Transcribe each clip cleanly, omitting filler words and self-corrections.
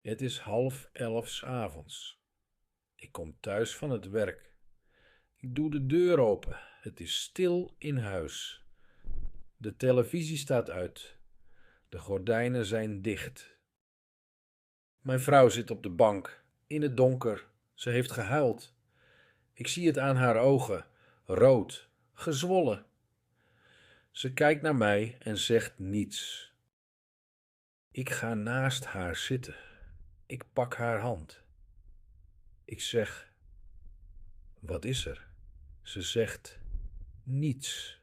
Het is 10:30 's avonds. Ik kom thuis van het werk. Ik doe de deur open. Het is stil in huis. De televisie staat uit. De gordijnen zijn dicht. Mijn vrouw zit op de bank, in het donker. Ze heeft gehuild. Ik zie het aan haar ogen, rood, gezwollen. Ze kijkt naar mij en zegt niets. Ik ga naast haar zitten. Ik pak haar hand. Ik zeg: wat is er? Ze zegt: niets.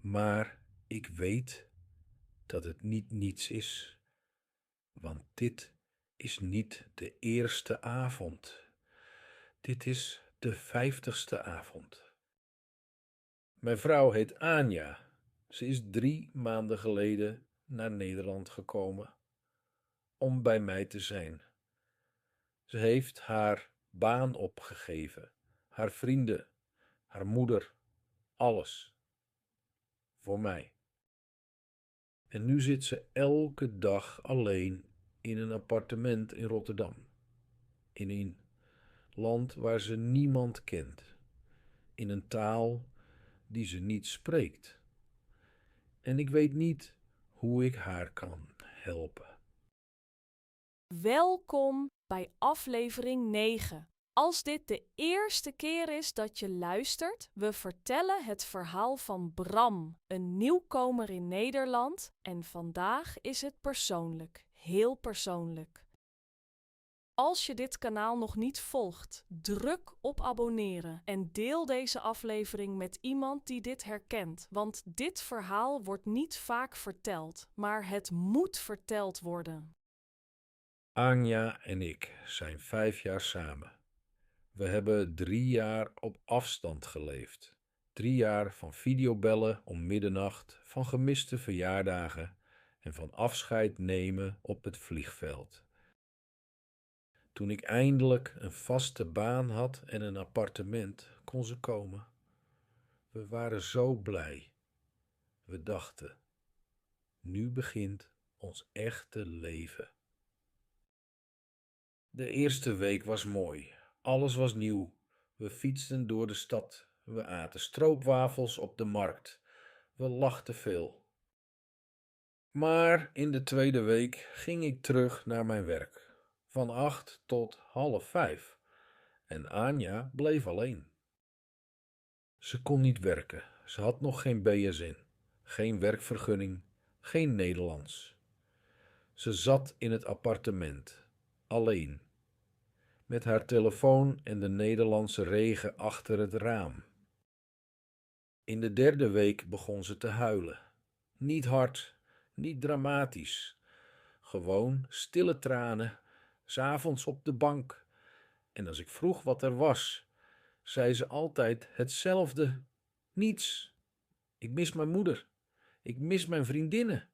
Maar ik weet dat het niet niets is, want dit is niet de eerste avond. Dit is de 50ste avond. Mijn vrouw heet Anja. Ze is 3 maanden geleden naar Nederland gekomen om bij mij te zijn. Ze heeft haar baan opgegeven, haar vrienden, haar moeder, alles. Voor mij. En nu zit ze elke dag alleen in een appartement in Rotterdam. In een land waar ze niemand kent. In een taal die ze niet spreekt. En ik weet niet hoe ik haar kan helpen. Welkom bij aflevering 9. Als dit de eerste keer is dat je luistert, we vertellen het verhaal van Bram, een nieuwkomer in Nederland, en vandaag is het persoonlijk, heel persoonlijk. Als je dit kanaal nog niet volgt, druk op abonneren en deel deze aflevering met iemand die dit herkent, want dit verhaal wordt niet vaak verteld, maar het moet verteld worden. Anja en ik zijn 5 jaar samen. We hebben 3 jaar op afstand geleefd. 3 jaar van videobellen om middernacht, van gemiste verjaardagen en van afscheid nemen op het vliegveld. Toen ik eindelijk een vaste baan had en een appartement, kon ze komen. We waren zo blij. We dachten: nu begint ons echte leven. De eerste week was mooi. Alles was nieuw. We fietsten door de stad. We aten stroopwafels op de markt. We lachten veel. Maar in de tweede week ging ik terug naar mijn werk. Van 8 tot 4:30. En Anja bleef alleen. Ze kon niet werken. Ze had nog geen BSN, geen werkvergunning, geen Nederlands. Ze zat in het appartement, alleen, met haar telefoon en de Nederlandse regen achter het raam. In de derde week begon ze te huilen. Niet hard, niet dramatisch. Gewoon stille tranen, 's avonds op de bank. En als ik vroeg wat er was, zei ze altijd hetzelfde: niets. Ik mis mijn moeder. Ik mis mijn vriendinnen.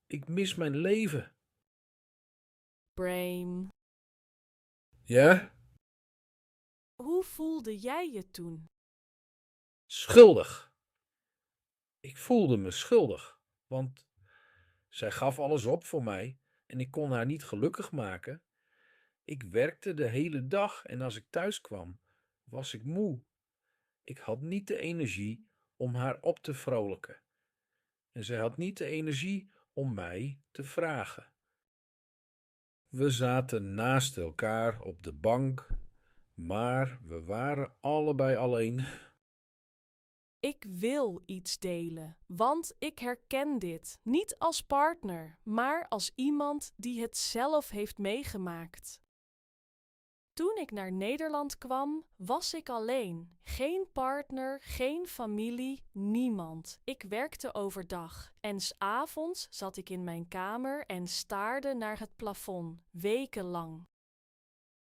Ik mis mijn leven. Brain. Ja? Hoe voelde jij je toen? Schuldig. Ik voelde me schuldig, want zij gaf alles op voor mij en ik kon haar niet gelukkig maken. Ik werkte de hele dag en als ik thuis kwam, was ik moe. Ik had niet de energie om haar op te vrolijken. En zij had niet de energie om mij te vragen. We zaten naast elkaar op de bank, maar we waren allebei alleen. Ik wil iets delen, want ik herken dit niet als partner, maar als iemand die het zelf heeft meegemaakt. Toen ik naar Nederland kwam, was ik alleen. Geen partner, geen familie, niemand. Ik werkte overdag en 's avonds zat ik in mijn kamer en staarde naar het plafond, wekenlang.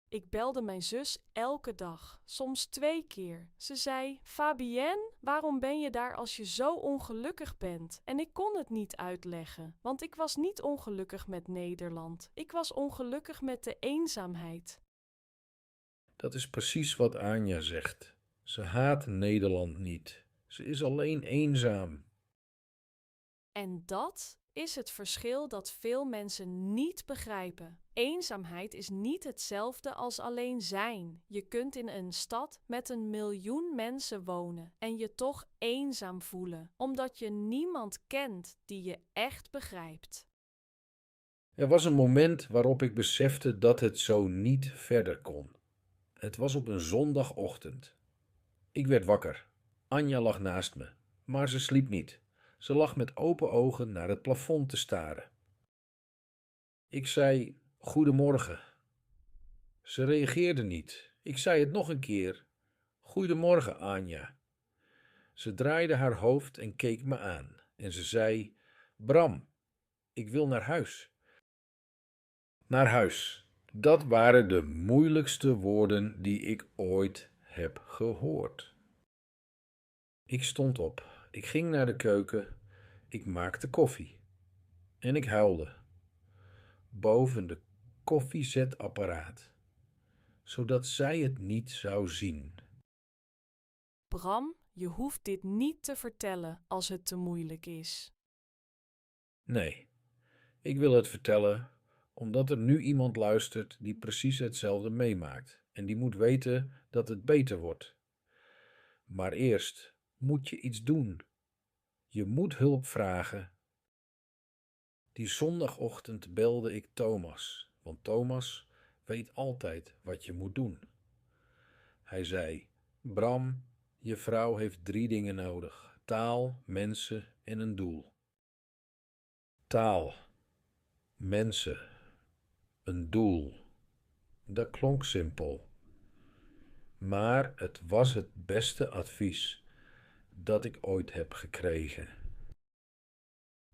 Ik belde mijn zus elke dag, soms 2 keer. Ze zei: Fabienne, waarom ben je daar als je zo ongelukkig bent? En ik kon het niet uitleggen, want ik was niet ongelukkig met Nederland. Ik was ongelukkig met de eenzaamheid. Dat is precies wat Anja zegt. Ze haat Nederland niet. Ze is alleen eenzaam. En dat is het verschil dat veel mensen niet begrijpen. Eenzaamheid is niet hetzelfde als alleen zijn. Je kunt in een stad met 1 miljoen mensen wonen en je toch eenzaam voelen, omdat je niemand kent die je echt begrijpt. Er was een moment waarop ik besefte dat het zo niet verder kon. Het was op een zondagochtend. Ik werd wakker. Anja lag naast me, maar ze sliep niet. Ze lag met open ogen naar het plafond te staren. Ik zei: "Goedemorgen." Ze reageerde niet. Ik zei het nog een keer: "Goedemorgen, Anja." Ze draaide haar hoofd en keek me aan. En ze zei: "Bram, ik wil naar huis." Naar huis. Dat waren de moeilijkste woorden die ik ooit heb gehoord. Ik stond op. Ik ging naar de keuken. Ik maakte koffie. En ik huilde. Boven de koffiezetapparaat. Zodat zij het niet zou zien. Bram, je hoeft dit niet te vertellen als het te moeilijk is. Nee, ik wil het vertellen omdat er nu iemand luistert die precies hetzelfde meemaakt. En die moet weten dat het beter wordt. Maar eerst moet je iets doen. Je moet hulp vragen. Die zondagochtend belde ik Thomas, want Thomas weet altijd wat je moet doen. Hij zei: "Bram, je vrouw heeft 3 dingen nodig: taal, mensen en een doel." Taal, mensen, een doel. Dat klonk simpel. Maar het was het beste advies dat ik ooit heb gekregen.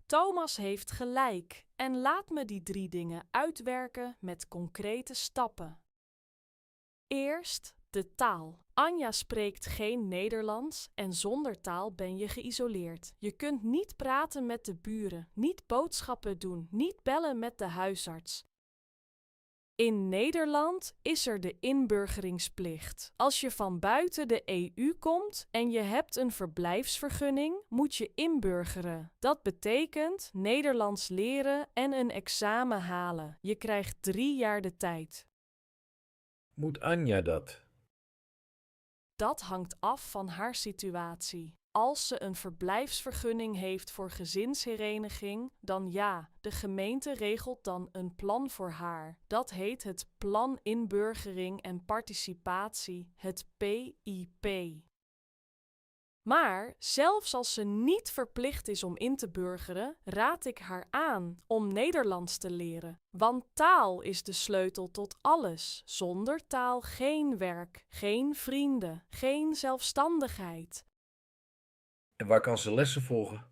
Thomas heeft gelijk en laat me die 3 dingen uitwerken met concrete stappen. Eerst de taal. Anja spreekt geen Nederlands en zonder taal ben je geïsoleerd. Je kunt niet praten met de buren, niet boodschappen doen, niet bellen met de huisarts. In Nederland is er de inburgeringsplicht. Als je van buiten de EU komt en je hebt een verblijfsvergunning, moet je inburgeren. Dat betekent Nederlands leren en een examen halen. Je krijgt 3 jaar de tijd. Moet Anja dat? Dat hangt af van haar situatie. Als ze een verblijfsvergunning heeft voor gezinshereniging, dan ja, de gemeente regelt dan een plan voor haar. Dat heet het Plan Inburgering en Participatie, het PIP. Maar zelfs als ze niet verplicht is om in te burgeren, raad ik haar aan om Nederlands te leren. Want taal is de sleutel tot alles. Zonder taal geen werk, geen vrienden, geen zelfstandigheid. En waar kan ze lessen volgen?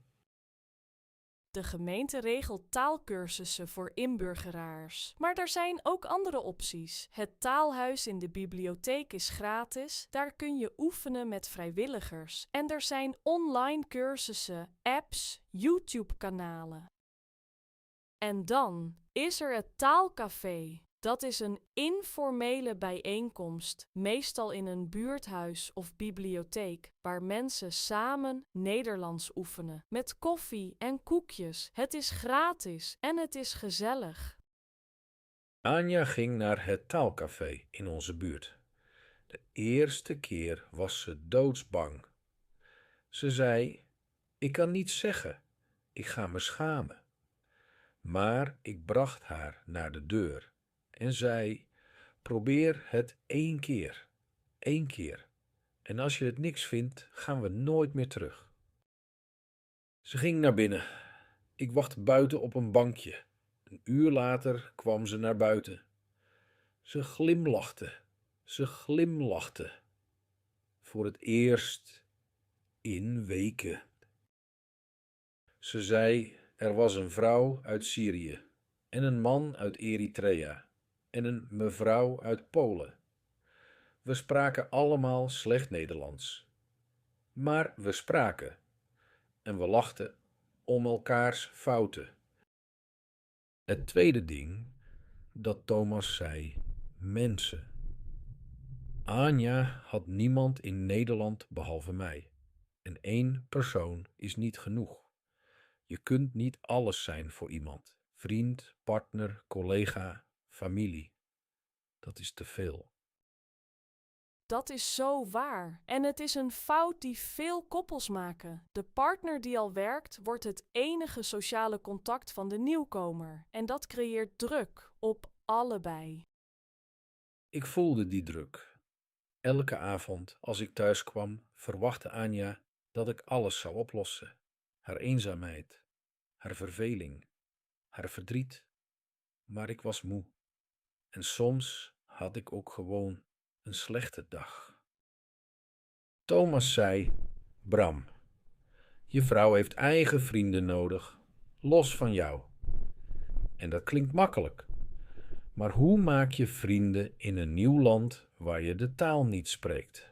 De gemeente regelt taalkursussen voor inburgeraars. Maar er zijn ook andere opties. Het taalhuis in de bibliotheek is gratis. Daar kun je oefenen met vrijwilligers. En er zijn online cursussen, apps, YouTube-kanalen. En dan is er het taalcafé. Dat is een informele bijeenkomst, meestal in een buurthuis of bibliotheek, waar mensen samen Nederlands oefenen, met koffie en koekjes. Het is gratis en het is gezellig. Anja ging naar het taalcafé in onze buurt. De eerste keer was ze doodsbang. Ze zei: "Ik kan niets zeggen. Ik ga me schamen." Maar ik bracht haar naar de deur en zei: "Probeer het 1 keer. 1 keer. En als je het niks vindt, gaan we nooit meer terug." Ze ging naar binnen. Ik wachtte buiten op een bankje. 1 uur later kwam ze naar buiten. Ze glimlachte. Ze glimlachte. Voor het eerst in weken. Ze zei: "Er was een vrouw uit Syrië en een man uit Eritrea en een mevrouw uit Polen. We spraken allemaal slecht Nederlands. Maar we spraken en we lachten om elkaars fouten." Het tweede ding dat Thomas zei: mensen. Anja had niemand in Nederland behalve mij. En 1 persoon is niet genoeg. Je kunt niet alles zijn voor iemand. Vriend, partner, collega, familie. Dat is te veel. Dat is zo waar. En het is een fout die veel koppels maken. De partner die al werkt, wordt het enige sociale contact van de nieuwkomer. En dat creëert druk op allebei. Ik voelde die druk. Elke avond als ik thuis kwam, verwachtte Anja dat ik alles zou oplossen. Haar eenzaamheid, haar verveling, haar verdriet. Maar ik was moe. En soms had ik ook gewoon een slechte dag. Thomas zei: Bram, je vrouw heeft eigen vrienden nodig, los van jou. En dat klinkt makkelijk. Maar hoe maak je vrienden in een nieuw land waar je de taal niet spreekt?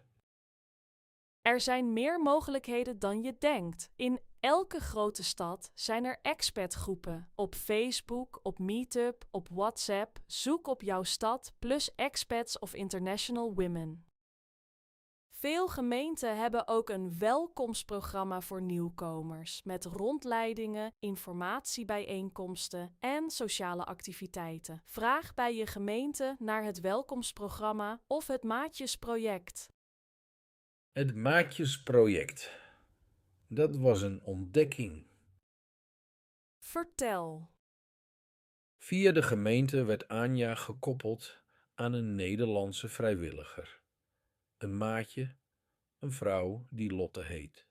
Er zijn meer mogelijkheden dan je denkt. In elke grote stad zijn er expatgroepen. Op Facebook, op Meetup, op WhatsApp. Zoek op jouw stad plus expats of international women. Veel gemeenten hebben ook een welkomstprogramma voor nieuwkomers met rondleidingen, informatiebijeenkomsten en sociale activiteiten. Vraag bij je gemeente naar het welkomstprogramma of het Maatjesproject. Het Maatjesproject. Dat was een ontdekking. Vertel. Via de gemeente werd Anja gekoppeld aan een Nederlandse vrijwilliger. Een maatje, een vrouw die Lotte heet.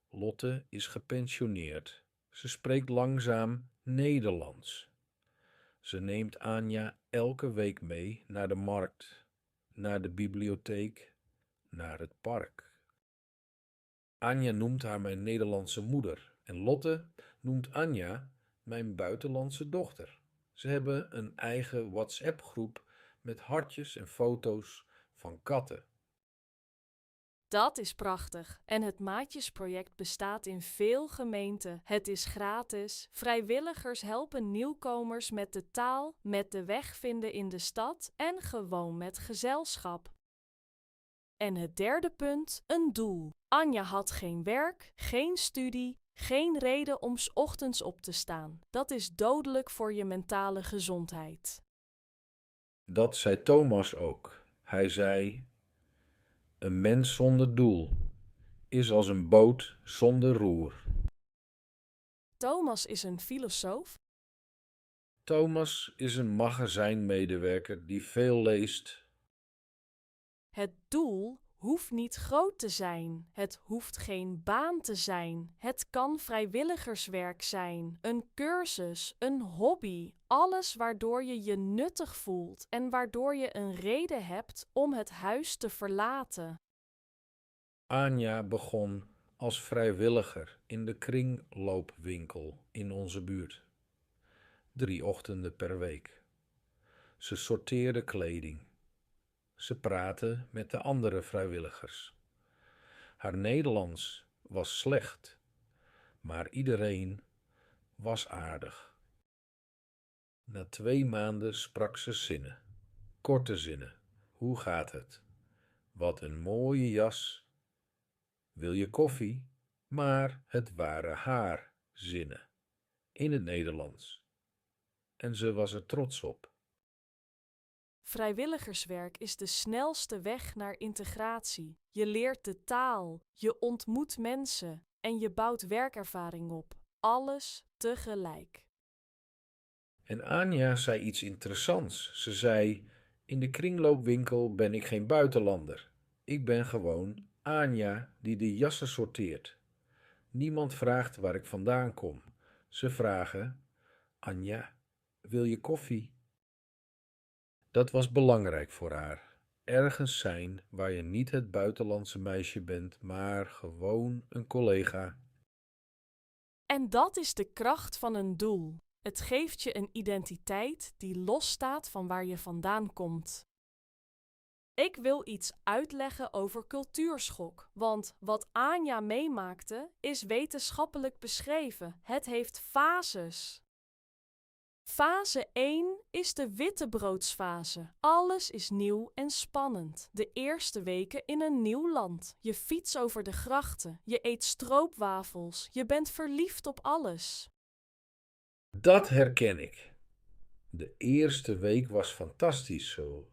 Lotte is gepensioneerd. Ze spreekt langzaam Nederlands. Ze neemt Anja elke week mee naar de markt, naar de bibliotheek, naar het park. Anja noemt haar mijn Nederlandse moeder en Lotte noemt Anja mijn buitenlandse dochter. Ze hebben een eigen WhatsApp-groep met hartjes en foto's van katten. Dat is prachtig. En het Maatjesproject bestaat in veel gemeenten. Het is gratis. Vrijwilligers helpen nieuwkomers met de taal, met de weg vinden in de stad en gewoon met gezelschap. En het derde punt, een doel. Anja had geen werk, geen studie, geen reden om 's ochtends op te staan. Dat is dodelijk voor je mentale gezondheid. Dat zei Thomas ook. Hij zei: een mens zonder doel is als een boot zonder roer. Thomas is een filosoof. Thomas is een magazijnmedewerker die veel leest. Het doel hoeft niet groot te zijn. Het hoeft geen baan te zijn. Het kan vrijwilligerswerk zijn, een cursus, een hobby. Alles waardoor je je nuttig voelt en waardoor je een reden hebt om het huis te verlaten. Anja begon als vrijwilliger in de kringloopwinkel in onze buurt. 3 ochtenden per week. Ze sorteerde kleding. Ze praatte met de andere vrijwilligers. Haar Nederlands was slecht, maar iedereen was aardig. Na 2 maanden sprak ze zinnen, korte zinnen. Hoe gaat het? Wat een mooie jas. Wil je koffie? Maar het waren haar zinnen, in het Nederlands. En ze was er trots op. Vrijwilligerswerk is de snelste weg naar integratie. Je leert de taal, je ontmoet mensen en je bouwt werkervaring op. Alles tegelijk. En Anja zei iets interessants. Ze zei: in de kringloopwinkel ben ik geen buitenlander. Ik ben gewoon Anja die de jassen sorteert. Niemand vraagt waar ik vandaan kom. Ze vragen: Anja, wil je koffie? Dat was belangrijk voor haar. Ergens zijn waar je niet het buitenlandse meisje bent, maar gewoon een collega. En dat is de kracht van een doel. Het geeft je een identiteit die losstaat van waar je vandaan komt. Ik wil iets uitleggen over cultuurschok, want wat Anja meemaakte is wetenschappelijk beschreven. Het heeft fases. Fase 1 is de wittebroodsfase. Alles is nieuw en spannend. De eerste weken in een nieuw land. Je fietst over de grachten, je eet stroopwafels, je bent verliefd op alles. Dat herken ik. De eerste week was fantastisch zo.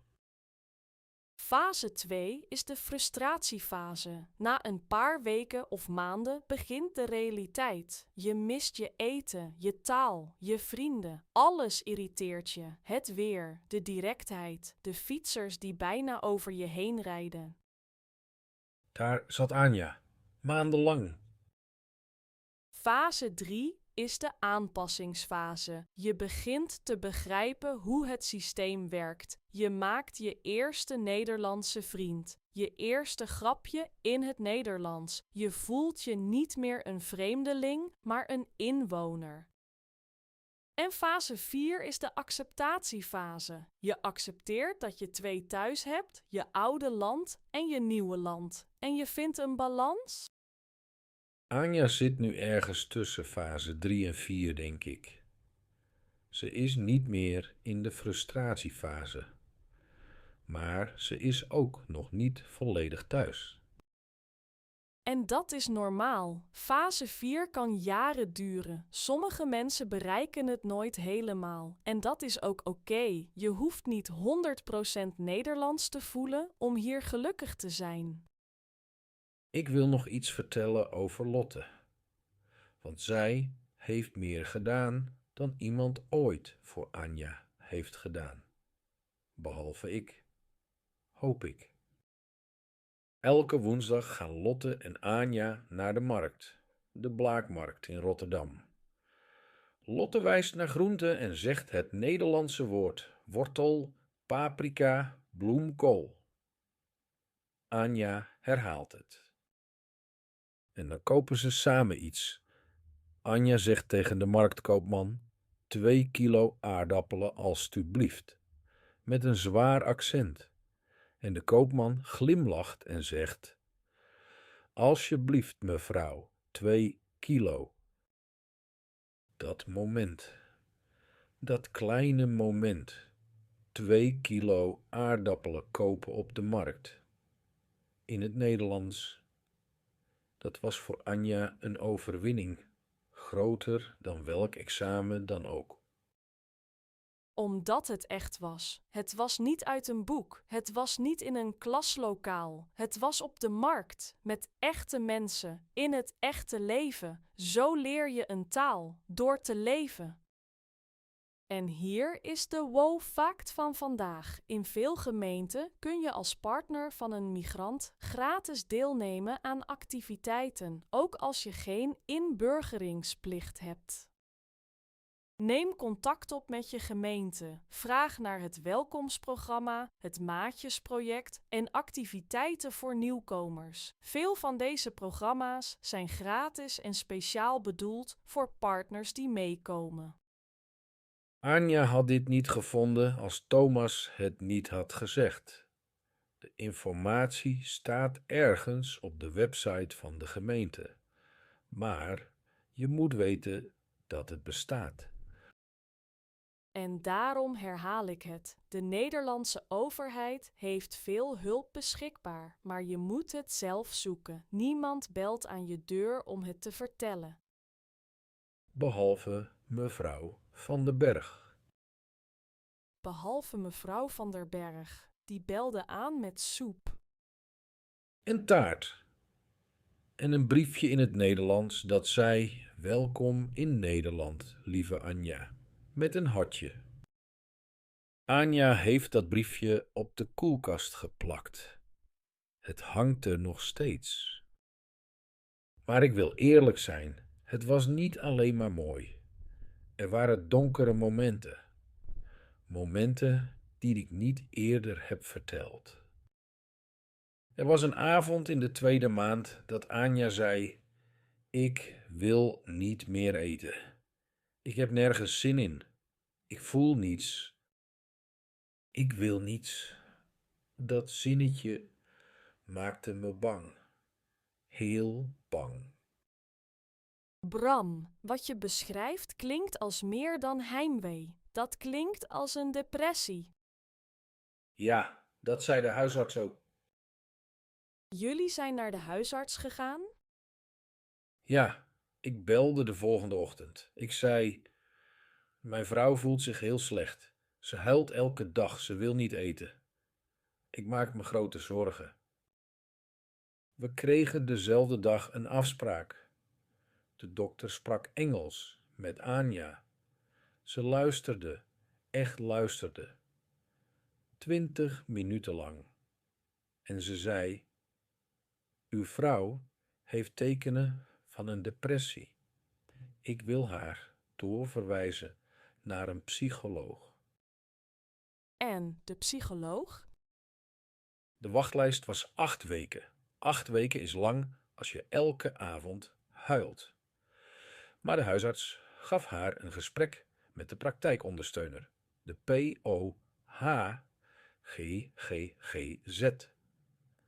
Fase 2 is de frustratiefase. Na een paar weken of maanden begint de realiteit. Je mist je eten, je taal, je vrienden. Alles irriteert je. Het weer, de directheid, de fietsers die bijna over je heen rijden. Daar zat Anja, maandenlang. Fase 3 is de aanpassingsfase. Je begint te begrijpen hoe het systeem werkt. Je maakt je eerste Nederlandse vriend. Je eerste grapje in het Nederlands. Je voelt je niet meer een vreemdeling, maar een inwoner. En fase 4 is de acceptatiefase. Je accepteert dat je twee thuis hebt, je oude land en je nieuwe land. En je vindt een balans? Anja zit nu ergens tussen fase 3 en 4, denk ik. Ze is niet meer in de frustratiefase. Maar ze is ook nog niet volledig thuis. En dat is normaal. Fase 4 kan jaren duren. Sommige mensen bereiken het nooit helemaal. En dat is ook oké. Je hoeft niet 100% Nederlands te voelen om hier gelukkig te zijn. Ik wil nog iets vertellen over Lotte. Want zij heeft meer gedaan dan iemand ooit voor Anja heeft gedaan. Behalve ik. Hoop ik. Elke woensdag gaan Lotte en Anja naar de markt, de Blaakmarkt in Rotterdam. Lotte wijst naar groenten en zegt het Nederlandse woord wortel, paprika, bloemkool. Anja herhaalt het. En dan kopen ze samen iets. Anja zegt tegen de marktkoopman: 2 kilo aardappelen alstublieft, met een zwaar accent. En de koopman glimlacht en zegt: alsjeblieft mevrouw, 2 kilo. Dat moment, dat kleine moment, 2 kilo aardappelen kopen op de markt. In het Nederlands, dat was voor Anja een overwinning, groter dan welk examen dan ook. Omdat het echt was. Het was niet uit een boek. Het was niet in een klaslokaal. Het was op de markt, met echte mensen, in het echte leven. Zo leer je een taal, door te leven. En hier is de wow-fact van vandaag. In veel gemeenten kun je als partner van een migrant gratis deelnemen aan activiteiten, ook als je geen inburgeringsplicht hebt. Neem contact op met je gemeente. Vraag naar het welkomstprogramma, het Maatjesproject en activiteiten voor nieuwkomers. Veel van deze programma's zijn gratis en speciaal bedoeld voor partners die meekomen. Anja had dit niet gevonden als Thomas het niet had gezegd. De informatie staat ergens op de website van de gemeente. Maar je moet weten dat het bestaat. En daarom herhaal ik het. De Nederlandse overheid heeft veel hulp beschikbaar, maar je moet het zelf zoeken. Niemand belt aan je deur om het te vertellen. Behalve mevrouw Van den Berg. Behalve mevrouw Van der Berg, die belde aan met soep. En taart. En een briefje in het Nederlands dat zei: welkom in Nederland, lieve Anja. Met een hartje. Anja heeft dat briefje op de koelkast geplakt. Het hangt er nog steeds. Maar ik wil eerlijk zijn, het was niet alleen maar mooi. Er waren donkere momenten. Momenten die ik niet eerder heb verteld. Er was een avond in de 2e maand dat Anja zei: ik wil niet meer eten. Ik heb nergens zin in. Ik voel niets. Ik wil niets. Dat zinnetje maakte me bang. Heel bang. Bram, wat je beschrijft klinkt als meer dan heimwee. dat klinkt als een depressie. Ja, dat zei de huisarts ook. Jullie zijn naar de huisarts gegaan? Ja, ik belde de volgende ochtend. Ik zei: mijn vrouw voelt zich heel slecht. Ze huilt elke dag, ze wil niet eten. Ik maak me grote zorgen. We kregen dezelfde dag een afspraak. De dokter sprak Engels met Anja. Ze luisterde, echt luisterde. 20 minuten lang. En ze zei: uw vrouw heeft tekenen van een depressie. Ik wil haar doorverwijzen naar een psycholoog. En de psycholoog? De wachtlijst was 8 weken. 8 weken is lang als je elke avond huilt. Maar de huisarts gaf haar een gesprek met de praktijkondersteuner, de POHGGGZ.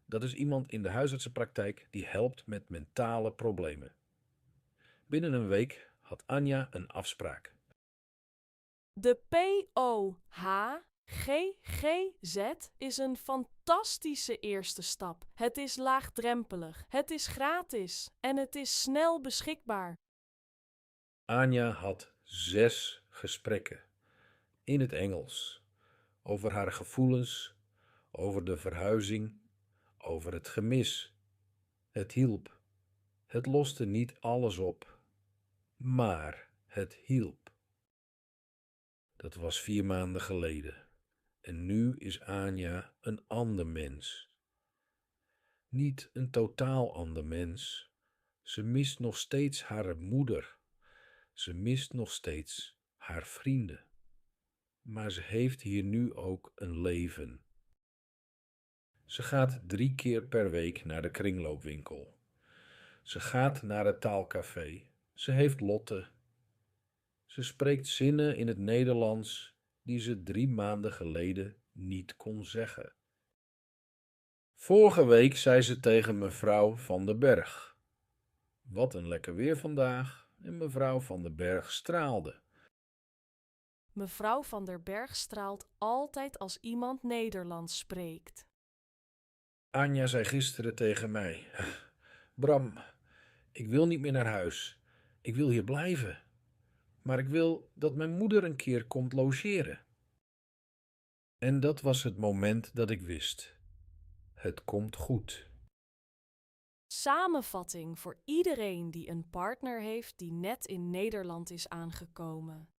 Dat is iemand in de huisartsenpraktijk die helpt met mentale problemen. Binnen een week had Anja een afspraak. De POHGGZ is een fantastische eerste stap. Het is laagdrempelig, het is gratis en het is snel beschikbaar. Anja had 6 gesprekken in het Engels over haar gevoelens, over de verhuizing, over het gemis. Het hielp. Het loste niet alles op, maar het hielp. Dat was 4 maanden geleden. En nu is Anja een ander mens. Niet een totaal ander mens. Ze mist nog steeds haar moeder. Ze mist nog steeds haar vrienden. Maar ze heeft hier nu ook een leven. Ze gaat 3 keer per week naar de kringloopwinkel. Ze gaat naar het taalcafé. Ze heeft Lotte. Ze spreekt zinnen in het Nederlands die ze 3 maanden geleden niet kon zeggen. Vorige week zei ze tegen mevrouw Van den Berg: wat een lekker weer vandaag. En mevrouw Van den Berg straalde. Mevrouw Van der Berg straalt altijd als iemand Nederlands spreekt. Anja zei gisteren tegen mij: Bram, ik wil niet meer naar huis. Ik wil hier blijven. Maar ik wil dat mijn moeder een keer komt logeren. En dat was het moment dat ik wist: het komt goed. Samenvatting voor iedereen die een partner heeft die net in Nederland is aangekomen.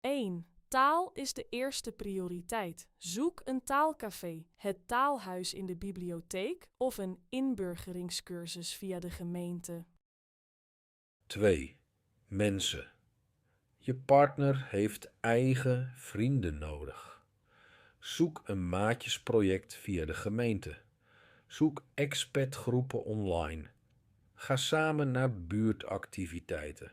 1. Taal is de eerste prioriteit. Zoek een taalcafé, het taalhuis in de bibliotheek of een inburgeringscursus via de gemeente. 2. Mensen. Je partner heeft eigen vrienden nodig. Zoek een maatjesproject via de gemeente. Zoek expatgroepen online. Ga samen naar buurtactiviteiten.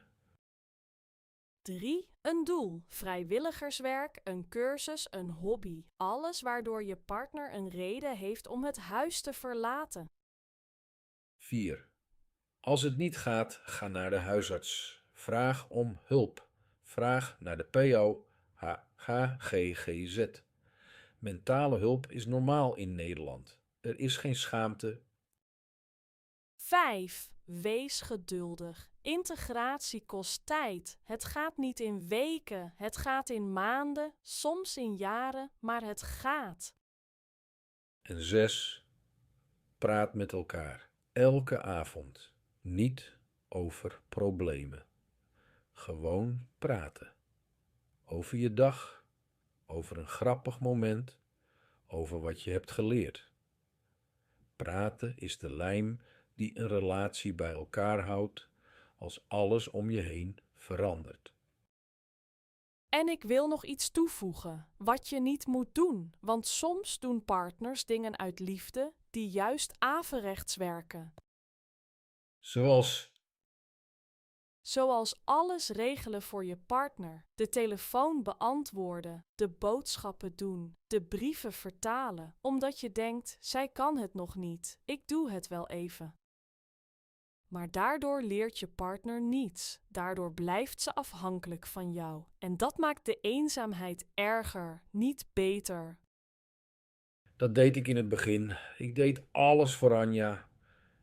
3. Een doel, vrijwilligerswerk, een cursus, een hobby. Alles waardoor je partner een reden heeft om het huis te verlaten. 4. Als het niet gaat, ga naar de huisarts. Vraag om hulp. Vraag naar de POHGGZ. Mentale hulp is normaal in Nederland. Er is geen schaamte. 5. Wees geduldig. Integratie kost tijd. Het gaat niet in weken, het gaat in maanden, soms in jaren, maar het gaat. En 6. Praat met elkaar. Elke avond. Niet over problemen. Gewoon praten. Over je dag. Over een grappig moment. Over wat je hebt geleerd. Praten is de lijm die een relatie bij elkaar houdt als alles om je heen verandert. En ik wil nog iets toevoegen, wat je niet moet doen, want soms doen partners dingen uit liefde die juist averechts werken. Zoals alles regelen voor je partner, de telefoon beantwoorden, de boodschappen doen, de brieven vertalen, omdat je denkt, zij kan het nog niet, ik doe het wel even. Maar daardoor leert je partner niets. Daardoor blijft ze afhankelijk van jou. En dat maakt de eenzaamheid erger, niet beter. Dat deed ik in het begin. Ik deed alles voor Anja.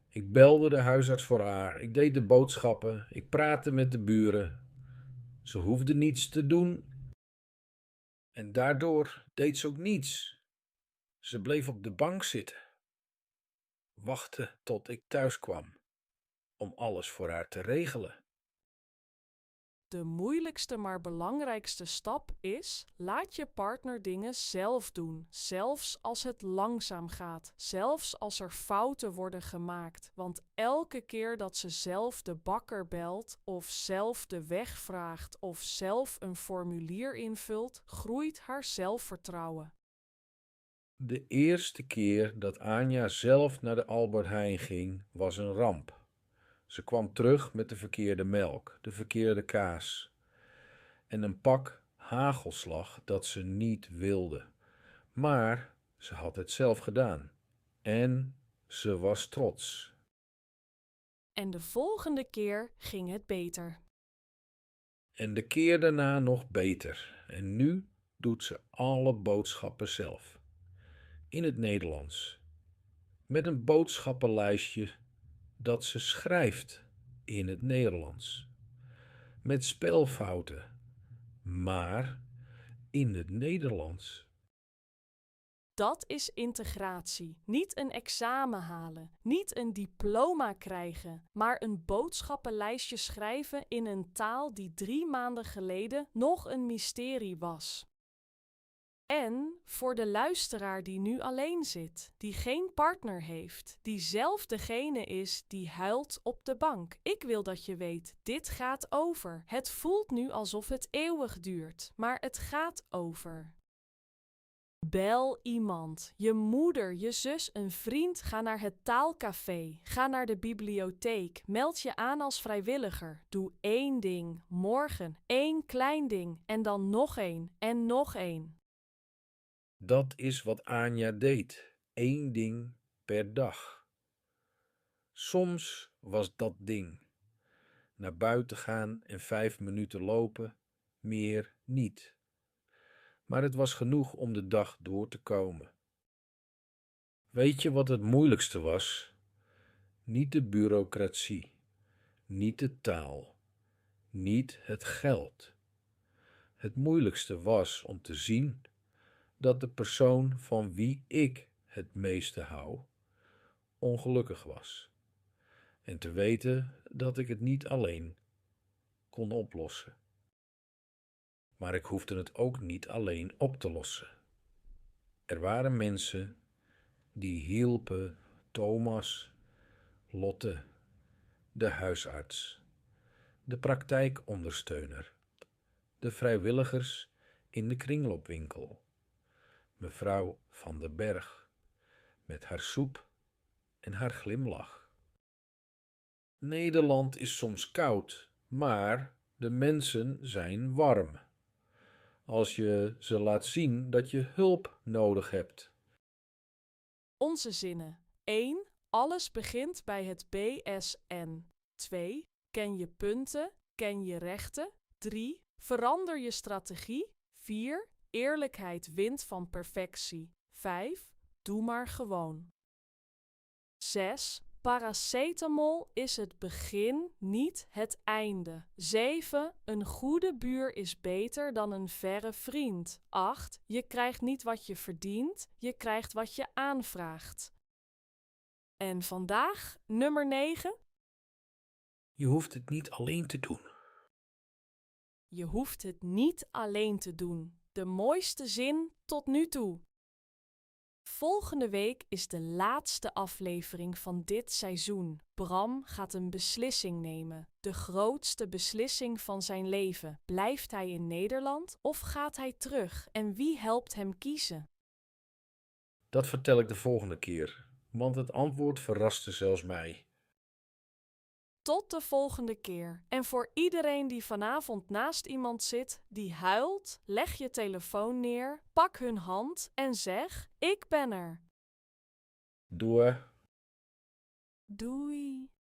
Ik belde de huisarts voor haar. Ik deed de boodschappen. Ik praatte met de buren. Ze hoefde niets te doen. En daardoor deed ze ook niets. Ze bleef op de bank zitten. Wachten tot ik thuis kwam. Om alles voor haar te regelen. De moeilijkste maar belangrijkste stap is: laat je partner dingen zelf doen, zelfs als het langzaam gaat, zelfs als er fouten worden gemaakt. Want elke keer dat ze zelf de bakker belt, of zelf de weg vraagt, of zelf een formulier invult, groeit haar zelfvertrouwen. De eerste keer dat Anja zelf naar de Albert Heijn ging, was een ramp. Ze kwam terug met de verkeerde melk, de verkeerde kaas en een pak hagelslag dat ze niet wilde. Maar ze had het zelf gedaan en ze was trots. En de volgende keer ging het beter. En de keer daarna nog beter. En nu doet ze alle boodschappen zelf. In het Nederlands. Met een boodschappenlijstje dat ze schrijft in het Nederlands. Met spelfouten, maar in het Nederlands. Dat is integratie. Niet een examen halen, niet een diploma krijgen, maar een boodschappenlijstje schrijven in een taal die 3 maanden geleden nog een mysterie was. En voor de luisteraar die nu alleen zit, die geen partner heeft, die zelf degene is die huilt op de bank. Ik wil dat je weet, dit gaat over. Het voelt nu alsof het eeuwig duurt, maar het gaat over. Bel iemand, je moeder, je zus, een vriend, ga naar het taalcafé, ga naar de bibliotheek, meld je aan als vrijwilliger. Doe 1 ding, morgen 1 klein ding en dan nog 1 en nog 1. Dat is wat Anja deed. 1 ding per dag. Soms was dat ding. Naar buiten gaan en 5 minuten lopen, meer niet. Maar het was genoeg om de dag door te komen. Weet je wat het moeilijkste was? Niet de bureaucratie, niet de taal, niet het geld. Het moeilijkste was om te zien dat de persoon van wie ik het meeste hou, ongelukkig was. En te weten dat ik het niet alleen kon oplossen. Maar ik hoefde het ook niet alleen op te lossen. Er waren mensen die hielpen Thomas, Lotte, de huisarts, de praktijkondersteuner, de vrijwilligers in de kringloopwinkel, mevrouw Van den Berg, met haar soep en haar glimlach. Nederland is soms koud, maar de mensen zijn warm. Als je ze laat zien dat je hulp nodig hebt. Onze zinnen. 1. Alles begint bij het BSN. 2. Ken je punten, ken je rechten. 3. Verander je strategie. 4. Eerlijkheid wint van perfectie. 5. Doe maar gewoon. 6. Paracetamol is het begin, niet het einde. 7. Een goede buur is beter dan een verre vriend. 8. Je krijgt niet wat je verdient, je krijgt wat je aanvraagt. En vandaag, nummer 9. Je hoeft het niet alleen te doen. Je hoeft het niet alleen te doen. De mooiste zin tot nu toe. Volgende week is de laatste aflevering van dit seizoen. Bram gaat een beslissing nemen. De grootste beslissing van zijn leven. Blijft hij in Nederland of gaat hij terug? En wie helpt hem kiezen? Dat vertel ik de volgende keer, want het antwoord verraste zelfs mij. Tot de volgende keer. En voor iedereen die vanavond naast iemand zit die huilt, leg je telefoon neer, pak hun hand en zeg: ik ben er. Doei. Doei.